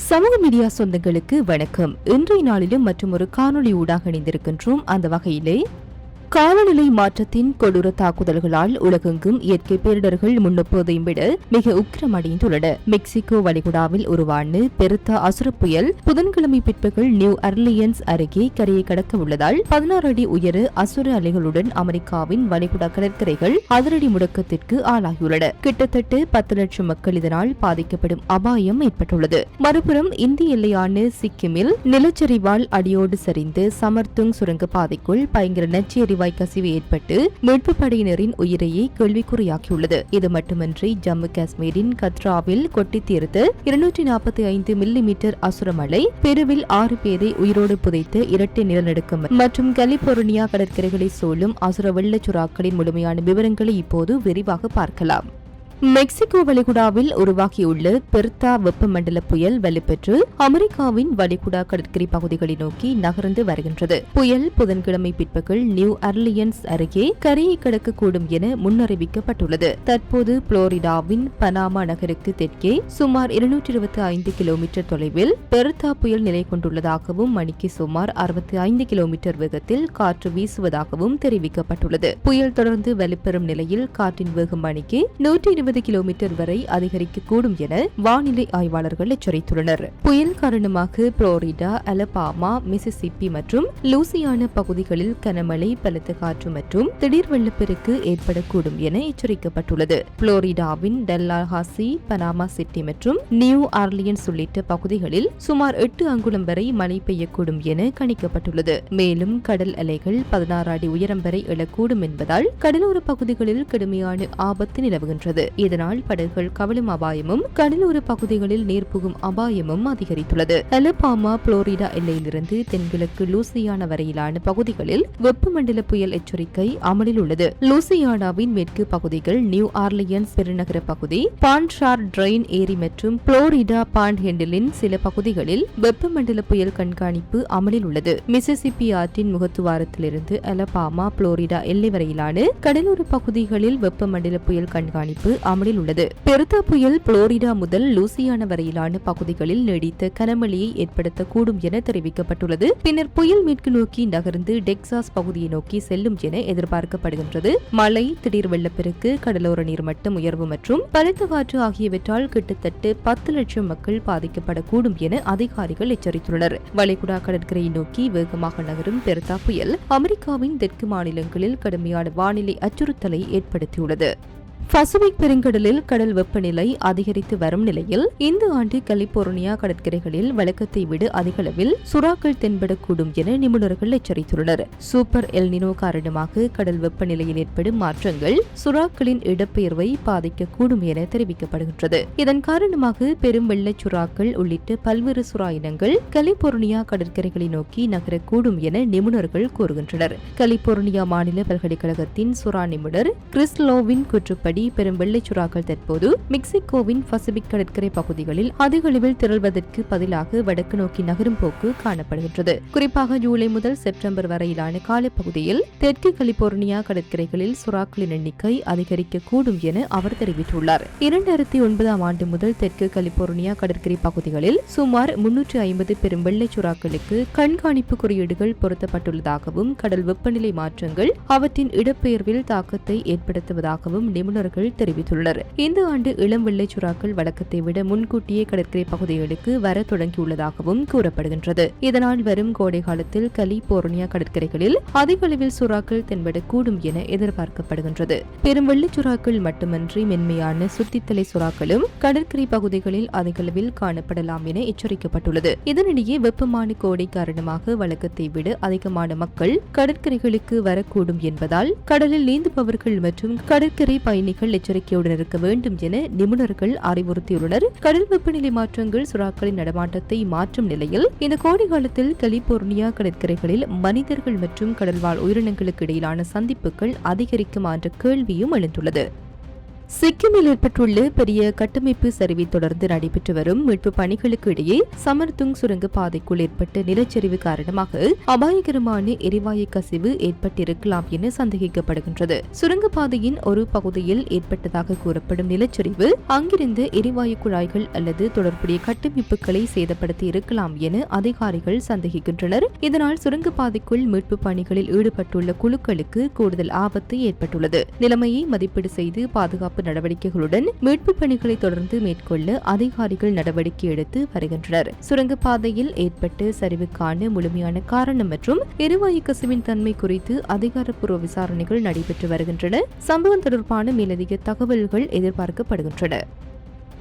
சமூக மீடியா சொந்தங்களுக்கு வணக்கம். இன்றைய நாளிலும் மற்றும் ஒரு காணொலி ஊடாக இணைந்திருக்கின்றோம். அந்த வகையிலே காலநிலை மாற்றத்தின் கொடூர தாக்குதல்களால் உலகெங்கும் இயற்கை பேரிடர்கள் முன்னெப்போதையும் விட மிக உக்கிரமடைந்துள்ளன. மெக்சிகோ வளைகுடாவில் உருவான பெருத்த அசுர புயல் புதன்கிழமை பிற்பகல் நியூ அர்லியன்ஸ் அருகே கரையை கடக்க உள்ளதால் 16 அடி உயர அசுர அலைகளுடன் அமெரிக்காவின் வளைகுடா கடற்கரைகள் அதிரடி முடக்கத்திற்கு ஆளாகியுள்ளன. கிட்டத்தட்ட 10 லட்சம் மக்கள் இதனால் பாதிக்கப்படும் அபாயம் ஏற்பட்டுள்ளது. மறுபுறம் இந்திய எல்லையான சிக்கிமில் நிலச்சரிவால் அடியோடு சரிந்து சமர்துங் சுரங்கப்பாதைக்குள் பயங்கர நச்சு கசிவு ஏற்பட்டு மீட்பு படையினரின் உயிரையே கேள்விக்குறியாக்கியுள்ளது. இது மட்டுமின்றி ஜம்மு காஷ்மீரின் கத்ராவில் கொட்டி தீர்த்த 245 மில்லிமீட்டர் அசுரமழை பெருவில் 6 பேரை உயிரோடு புதைத்த இரட்டை நிலநடுக்கம் மற்றும் கலிபோர்னியா கடற்கரைகளை சூழும் அசுர வெள்ளச்சுறாக்களின் முழுமையான விவரங்களை இப்போது விரிவாக பார்க்கலாம். மெக்சிகோ வளைகுடாவில் உருவாகியுள்ள பெர்தா வெப்பமண்டல புயல் வலுப்பெற்று அமெரிக்காவின் வளைகுடா கடற்கரை பகுதிகளை நோக்கி நகர்ந்து வருகின்றது. புயல் புதன்கிழமை பிற்பகல் நியூ அர்லியன்ஸ் அருகே கரையை கடக்கக்கூடும் என முன்னறிவிக்கப்பட்டுள்ளது. தற்போது புளோரிடாவின் பனாமா நகருக்கு தெற்கே சுமார் 225 கிலோமீட்டர் தொலைவில் பெர்தா புயல் நிலை கொண்டுள்ளதாகவும் மணிக்கு சுமார் 65 கிலோமீட்டர் வேகத்தில் காற்று வீசுவதாகவும் தெரிவிக்கப்பட்டுள்ளது. புயல் தொடர்ந்து வலுப்பெறும் நிலையில் காற்றின் வேகம் மணிக்கு 120 கிலோமீட்டர் வரை அதிகரிக்கக்கூடும் என வானிலை ஆய்வாளர்கள் எச்சரித்துள்ளனர். புயல் காரணமாக புளோரிடா, அலபாமா, மிசிசிப்பி மற்றும் லூசியானா பகுதிகளில் கனமழை, பலத்த காற்று மற்றும் திடீர் வெள்ளப்பெருக்கு ஏற்படக்கூடும் என எச்சரிக்கப்பட்டுள்ளது. புளோரிடாவின் டல்லாஹாசி, பனாமா சிட்டி மற்றும் நியூ ஆர்லியன்ஸ் உள்ளிட்ட பகுதிகளில் சுமார் 8 அங்குலம் வரை மழை பெய்யக்கூடும் என கணிக்கப்பட்டுள்ளது. மேலும் கடல் அலைகள் 16 அடி உயரம் வரை எழக்கூடும் என்பதால் கடலோர பகுதிகளில் கடுமையான ஆபத்து நிலவுகின்றது. இதனால் படகுகள் கவிழும் அபாயமும் கடலோர பகுதிகளில் நீர் புகும் அபாயமும் அதிகரித்துள்ளது. அலபாமா, புளோரிடா எல்லையிலிருந்து தென்கிழக்கு லூசியானா வரையிலான பகுதிகளில் வெப்பமண்டல புயல் எச்சரிக்கை அமலில் உள்ளது. லூசியானாவின் மேற்கு பகுதிகள், நியூ ஆர்லியன்ஸ் பெருநகர பகுதி, பான்ஷார் டிரெயின் ஏரி மற்றும் புளோரிடா பான்ஹெண்டிலின் சில பகுதிகளில் வெப்பமண்டல புயல் கண்காணிப்பு அமலில் உள்ளது. மிசிசிப்பி ஆற்றின் முகத்துவாரத்திலிருந்து அலபாமா, புளோரிடா எல்லை வரையிலான கடலோர பகுதிகளில் வெப்பமண்டல புயல் கண்காணிப்பு அமலில் உள்ளது. பெருத்தா புயல் புளோரிடா முதல் லூசியானா வரையிலான பகுதிகளில் நீடித்த கனமழையை ஏற்படுத்தக்கூடும் என தெரிவிக்கப்பட்டுள்ளது. பின்னர் புயல் மேற்கு நோக்கி நகர்ந்து டெக்சாஸ் பகுதியை நோக்கி செல்லும் என எதிர்பார்க்கப்படுகின்றது. மழை, திடீர் வெள்ளப்பெருக்கு, கடலோர நீர்மட்டம் உயர்வு மற்றும் பலத்த காற்று ஆகியவற்றால் கிட்டத்தட்ட 10 லட்சம் மக்கள் பாதிக்கப்படக்கூடும் என அதிகாரிகள் எச்சரித்துள்ளனர். வளைகுடா கடற்கரையை நோக்கி வேகமாக நகரும் பெருத்தா புயல் அமெரிக்காவின் தெற்கு மாநிலங்களில் கடுமையான வானிலை அச்சுறுத்தலை ஏற்படுத்தியுள்ளது. பசிபிக் பெருங்கடலில் கடல் வெப்பநிலை அதிகரித்து வரும் நிலையில் இந்த ஆண்டு கலிபோர்னியா கடற்கரைகளில் வழக்கத்தை விட அதிகளவில் சுறாக்கள் தென்படக்கூடும் என நிபுணர்கள் எச்சரித்துள்ளனர். சூப்பர் எல்னினோ காரணமாக கடல் வெப்பநிலையில் ஏற்படும் மாற்றங்கள் சுறாக்களின் இடப்பெயர்வை பாதிக்கக்கூடும் என தெரிவிக்கப்படுகின்றது. இதன் காரணமாக பெரும் வெள்ளச் சுறாக்கள் உள்ளிட்ட பல்வேறு சுறா இனங்கள் கலிபோர்னியா கடற்கரைகளை நோக்கி நகரக்கூடும் என நிபுணர்கள் கூறுகின்றனர். கலிபோர்னியா மாநில பல்கலைக்கழகத்தின் சுறா நிபுணர் கிறிஸ்லோவின் கூற்றுப்படி பெரும் வெள்ளைச்சுறாக்கள் தற்போது மெக்சிகோவின் பசிபிக் கடற்கரை பகுதிகளில் அதிக அளவில் திரள்வதற்கு பதிலாக வடக்கு நோக்கி நகரும் போக்கு காணப்படுகின்றது. குறிப்பாக ஜூலை முதல் செப்டம்பர் வரையிலான காலப்பகுதியில் தெற்கு கலிபோர்னியா கடற்கரைகளில் சுறாக்களின் எண்ணிக்கை அதிகரிக்கக்கூடும் என அவர் தெரிவித்துள்ளார். 2009 ஆண்டு முதல் தெற்கு கலிபோர்னியா கடற்கரை பகுதிகளில் சுமார் 350 பெரும் வெள்ளைச்சுறாக்களுக்கு கண்காணிப்பு குறியீடுகள் பொருத்தப்பட்டுள்ளதாகவும் கடல் வெப்பநிலை மாற்றங்கள் அவற்றின் இடப்பெயர்வில் தாக்கத்தை ஏற்படுத்துவதாகவும் நிபுணர்கள் தெரிவித்துள்ளனர். இந்த ஆண்டு இளம் வெள்ளைச் சுறாக்கள் வழக்கத்தை விட முன்கூட்டியே கடற்கரை பகுதிகளுக்கு வர தொடங்கியுள்ளதாகவும் கூறப்படுகின்றது. இதனால் வரும் கோடை காலத்தில் கலிபோர்னியா கடற்கரைகளில் அதிக அளவில் சுறாக்கள் தென்படக்கூடும் என எதிர்பார்க்கப்படுகின்றது. பெரும் வெள்ளைச் சுறாக்கள் மட்டுமன்றி மென்மையான சுத்தித்தலை சுறாக்களும் கடற்கரை பகுதிகளில் அதிக அளவில் காணப்படலாம் என எச்சரிக்கப்பட்டுள்ளது. இதனிடையே வெப்பமான கோடை காரணமாக வழக்கத்தை விட அதிகமான மக்கள் கடற்கரைகளுக்கு வரக்கூடும் என்பதால் கடலில் நீந்துபவர்கள் மற்றும் கடற்கரை பயணிகள் எச்சரிக்கையுடன் இருக்க வேண்டும் என நிபுணர்கள் அறிவுறுத்தியுள்ளனர். கடல் வெப்பநிலை மாற்றங்கள் சுறாக்களின் நடமாட்டத்தை மாற்றும் நிலையில் இந்த கோடை காலத்தில் கலிபோர்னியா கடற்கரைகளில் மனிதர்கள் மற்றும் கடல்வாழ் உயிரினங்களுக்கு இடையிலான சந்திப்புகள் அதிகரிக்குமா என்ற கேள்வியும் எழுந்துள்ளது. சிக்கிமில் ஏற்பட்டுள்ள பெரிய கட்டமைப்பு சரிவை தொடர்ந்து நடைபெற்று வரும் மீட்பு பணிகளுக்கு இடையே சமர்துங் சுரங்க பாதைக்குள் ஏற்பட்ட நிலச்சரிவு காரணமாக அபாயகரமான எரிவாயு கசிவு ஏற்பட்டிருக்கலாம் என சந்தேகிக்கப்படுகின்றது. சுரங்கப்பாதையின் ஒரு பகுதியில் ஏற்பட்டதாக கூறப்படும் நிலச்சரிவு அங்கிருந்த எரிவாயு குழாய்கள் அல்லது தொடர்புடைய கட்டமைப்புகளை சேதப்படுத்தி இருக்கலாம் என அதிகாரிகள் சந்தேகிக்கின்றனர். இதனால் சுரங்கப்பாதைக்குள் மீட்பு பணிகளில் ஈடுபட்டுள்ள குழுக்களுக்கு கூடுதல் ஆபத்து ஏற்பட்டுள்ளது. நிலைமையை மதிப்பீடு செய்து பாதுகாப்பு நடவடிக்கைகளுடன் மீட்பு பணிகளை தொடர்ந்து மேற்கொள்ள அதிகாரிகள் நடவடிக்கை எடுத்து வருகின்றனர். சுரங்கப்பாதையில் ஏற்பட்ட சரிவுக்கான முழுமையான காரணம் மற்றும் எரிவாயு கசிவின் தன்மை குறித்து அதிகாரப்பூர்வ விசாரணைகள் நடைபெற்று வருகின்றன. சம்பவம் தொடர்பான மேலதிக தகவல்கள் எதிர்பார்க்கப்படுகின்றன.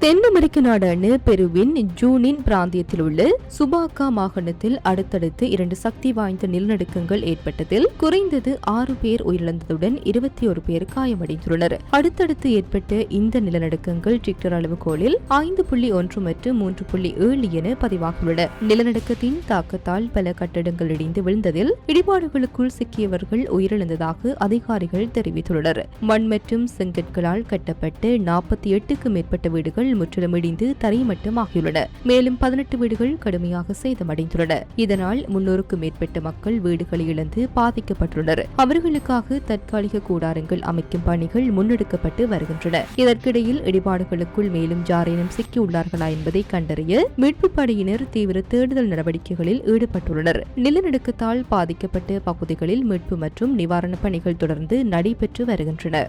தென் அமெரிக்க நாடான பெருவின் ஜூனின் பிராந்தியத்தில் உள்ள சுபாக்கா மாகாணத்தில் அடுத்தடுத்து 2 சக்தி வாய்ந்த நிலநடுக்கங்கள் ஏற்பட்டதில் குறைந்தது 6 பேர் உயிரிழந்ததுடன் 21 பேர் காயமடைந்துள்ளனர். அடுத்தடுத்து ஏற்பட்ட இந்த நிலநடுக்கங்கள் ரிக்டர் அளவுகோலில் 5.1 மற்றும் 3.7 என பதிவாகியுள்ளன. நிலநடுக்கத்தின் தாக்கத்தால் பல கட்டடங்கள் இடிந்து விழுந்ததில் இடிபாடுகளுக்குள் சிக்கியவர்கள் உயிரிழந்ததாக அதிகாரிகள் தெரிவித்துள்ளனர். மண் மற்றும் செங்கற்களால் கட்டப்பட்ட 48க்கும் மேற்பட்ட வீடுகள் முற்றிலும் இடிந்து தரைமட்டமாகியுள்ளன. மேலும் 18 வீடுகள் கடுமையாக சேதமடைந்துள்ளன. இதனால் 300க்கும் மேற்பட்ட மக்கள் வீடுகளை இழந்து பாதிக்கப்பட்டுள்ளனர். அவர்களுக்காக தற்காலிக கூடாரங்கள் அமைக்கும் பணிகள் முன்னெடுக்கப்பட்டு வருகின்றன. இதற்கிடையில் இடிபாடுகளுக்குள் மேலும் யாரேனும் சிக்கியுள்ளார்களா என்பதை கண்டறிய மீட்புப் படையினர் தீவிர தேடுதல் நடவடிக்கைகளில் ஈடுபட்டுள்ளனர். நிலநடுக்கத்தால் பாதிக்கப்பட்ட பகுதிகளில் மீட்பு மற்றும் நிவாரணப் பணிகள் தொடர்ந்து நடைபெற்று வருகின்றன.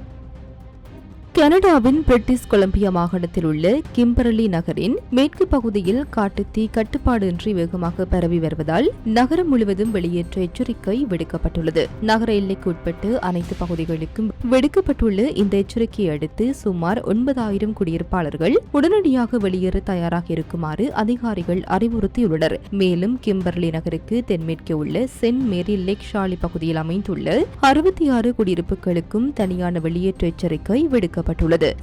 கனடாவின் பிரிட்டிஷ் கொலம்பியா மாகாணத்தில் உள்ள கிம்பர்லி நகரின் மேற்கு பகுதியில் காட்டுத்தீ கட்டுப்பாடின்றி வேகமாக பரவி வருவதால் நகரம் முழுவதும் வெளியேற்ற எச்சரிக்கை விடுக்கப்பட்டுள்ளது. நகர எல்லைக்கு உட்பட்டு அனைத்து பகுதிகளுக்கும் விடுக்கப்பட்டுள்ள இந்த எச்சரிக்கையை அடுத்து சுமார் 9,000 குடியிருப்பாளர்கள் உடனடியாக வெளியேற தயாராக இருக்குமாறு அதிகாரிகள் அறிவுறுத்தியுள்ளனர். மேலும் கிம்பர்லி நகருக்கு தென்மேற்கே உள்ள சென்ட் மேரி லேக் ஷாலி பகுதியில் அமைந்துள்ள 66 குடியிருப்புகளுக்கும் தனியான வெளியேற்ற எச்சரிக்கை விடுக்கப்பட்டுள்ளது.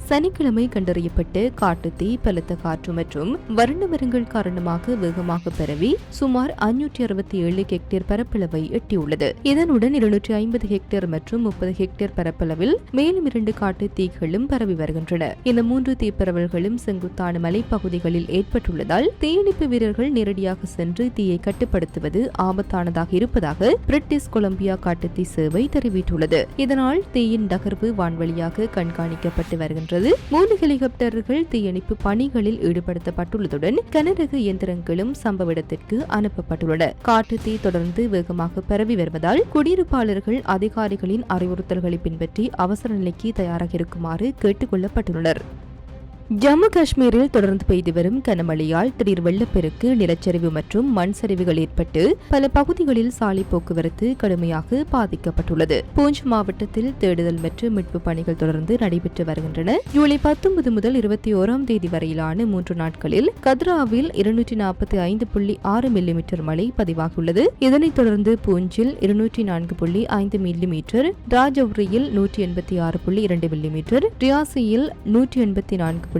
சனிக்கிழமை கண்டறியப்பட்ட காட்டுத்தீ பலத்த காற்று மற்றும் வறண்ட மரங்கள் காரணமாக வேகமாக பரவி சுமார் 567 ஹெக்டேர் பரப்பளவை எட்டியுள்ளது. இதனுடன் 250 ஹெக்டேர் மற்றும் 30 ஹெக்டேர் பரப்பளவில் மேலும் 2 காட்டு தீகளும் பரவி வருகின்றன. இந்த 3 தீப்பரவல்களும் செங்குத்தான மலைப்பகுதிகளில் ஏற்பட்டுள்ளதால் தீயணைப்பு வீரர்கள் நேரடியாக சென்று தீயை கட்டுப்படுத்துவது ஆபத்தானதாக இருப்பதாக பிரிட்டிஷ் கொலம்பியா காட்டுத்தீ சேவை தெரிவித்துள்ளது. இதனால் தீயின் நகர்வு வான்வழியாக கண்காணிக்க வருகின்றது. 3 ஹெலிகாப்டர்கள் தீயணைப்பு பணிகளில் ஈடுபடுத்தப்பட்டுள்ளதுடன் கனரக இயந்திரங்களும் சம்பவ இடத்திற்கு அனுப்பப்பட்டுள்ளன. காட்டு தீ தொடர்ந்து வேகமாக பரவி வருவதால் குடியிருப்பாளர்கள் அதிகாரிகளின் அறிவுறுத்தல்களை பின்பற்றி அவசர நிலைக்கு தயாராக இருக்குமாறு கேட்டுக் கொள்ளப்பட்டுள்ளனர். ஜம்மு காஷ்மீரில் தொடர்ந்து பெய்து வரும் கனமழையால் திடீர் வெள்ளப்பெருக்கு, நிலச்சரிவு மற்றும் மண் சரிவுகள் ஏற்பட்டு பல பகுதிகளில் சாலை போக்குவரத்து கடுமையாக பாதிக்கப்பட்டுள்ளது. பூஞ்ச் மாவட்டத்தில் தேடுதல் மற்றும் மீட்பு பணிகள் தொடர்ந்து நடைபெற்று வருகின்றன. ஜூலை 19 முதல் 21ஆம் தேதி வரையிலான 3 நாட்களில் கத்ராவில் 245.6 மில்லிமீட்டர் மழை பதிவாகியுள்ளது. இதனைத் தொடர்ந்து பூஞ்சில் 204.5 மில்லிமீட்டர், ராஜௌரியில் 186.2 மில்லிமீட்டர், ரியாசியில் 184.5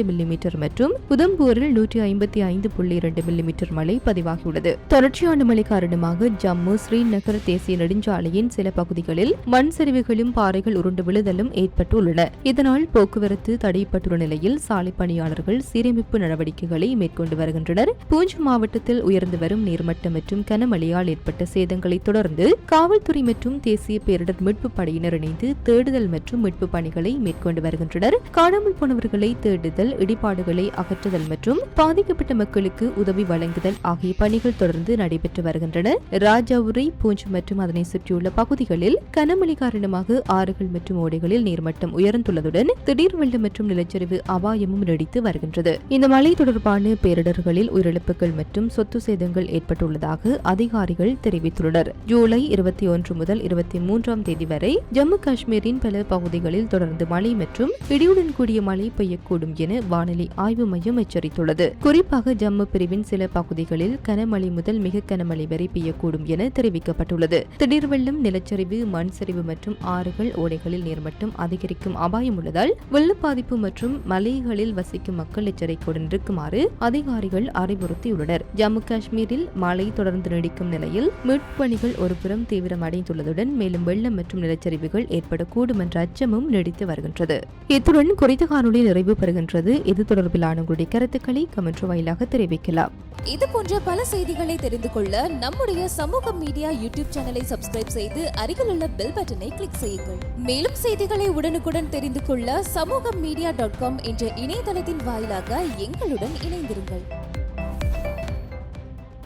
மில்லிமீட்டர் மற்றும் உதம்பூரில் 155.2 மில்லிமீட்டர் மழை பதிவாகியுள்ளது. தொடர்ச்சியான மழை காரணமாக ஜம்மு ஸ்ரீநகர் தேசிய நெடுஞ்சாலையின் சில பகுதிகளில் மண் சரிவுகளும் பாறைகள் உருண்டு விழுதலும் ஏற்பட்டுள்ளன. இதனால் போக்குவரத்து தடைப்பட்டுள்ள நிலையில் சாலை பணியாளர்கள் சீரமைப்பு நடவடிக்கைகளை மேற்கொண்டு வருகின்றனர். பூஞ்ச் மாவட்டத்தில் உயர்ந்து வரும் நீர்மட்டம் மற்றும் கனமழையால் ஏற்பட்ட சேதங்களை தொடர்ந்து காவல்துறை மற்றும் தேசிய பேரிடர் மீட்பு படையினர் இணைந்து தேடுதல் மற்றும் மீட்பு பணிகளை மேற்கொண்டு வருகின்றனர். காணாமல் போனவர்களை தேடுதல், இடிபாடுகளை அகற்றுதல் மற்றும் பாதிக்கப்பட்ட மக்களுக்கு உதவி வழங்குதல் ஆகிய பணிகள் தொடர்ந்து நடைபெற்று வருகின்றன. ராஜௌரி, பூஞ்ச் மற்றும் அதனை சுற்றியுள்ள பகுதிகளில் கனமழை காரணமாக ஆறுகள் மற்றும் ஓடைகளில் நீர்மட்டம் உயர்ந்துள்ளதுடன் திடீர் வெள்ளம் மற்றும் நிலச்சரிவு அபாயமும் நீடித்து வருகின்றது. இந்த மழை தொடர்பான பேரிடர்களில் உயிரிழப்புகள் மற்றும் சொத்து சேதங்கள் ஏற்பட்டுள்ளதாக அதிகாரிகள் தெரிவித்துள்ளனர். ஜூலை 21 முதல் 23ஆம் தேதி வரை ஜம்மு காஷ்மீரின் பல பகுதிகளில் தொடர்ந்து மழை மற்றும் இடியுடன் கூடிய மழை பெய்யக்கூடும் பெய்யக்கூடும் என வானிலை ஆய்வு மையம் எச்சரித்துள்ளது. குறிப்பாக ஜம்மு பிரிவின் சில பகுதிகளில் கனமழை முதல் மிக கனமழை வரை பெய்யக்கூடும் என தெரிவிக்கப்பட்டுள்ளது. திடீர் வெள்ளம், நிலச்சரிவு, மண் சரிவு மற்றும் ஆறுகள், ஓடைகளில் நீர்மட்டம் அதிகரிக்கும் அபாயம் உள்ளதால் வெள்ள பாதிப்பு மற்றும் மலைகளில் வசிக்கும் மக்கள் எச்சரிக்கையுடன் இருக்குமாறு அதிகாரிகள் அறிவுறுத்தியுள்ளனர். ஜம்மு காஷ்மீரில் மழை தொடர்ந்து நீடிக்கும் நிலையில் மீட்பு பணிகள் ஒருபுறம் தீவிரமடைந்துள்ளதுடன் மேலும் வெள்ளம் மற்றும் நிலச்சரிவுகள் ஏற்படக்கூடும் என்ற அச்சமும் நீடித்து வருகின்றது. இத்துடன் குறித்த காணொலி நிறைவு பெறுகின்றது. இது தொடர்பிலான உங்களுடைய கருத்துக்களை கமெண்ட் வாயிலாக தெரிவிக்கலாம். இது போன்ற பல செய்திகளை தெரிந்து கொள்ள நம்முடைய சமூக மீடியா யூடியூப் சேனலை சப்ஸ்கிரைப் செய்து அருகில் உள்ள பெல் பட்டனை கிளிக் செய்யுங்கள். மேலும் செய்திகளை உடனுக்குடன் தெரிந்து கொள்ள சமூகமீடியா.com என்ற இணையதளத்தின் வாயிலாக எங்களுடன் இணைந்திருங்கள்.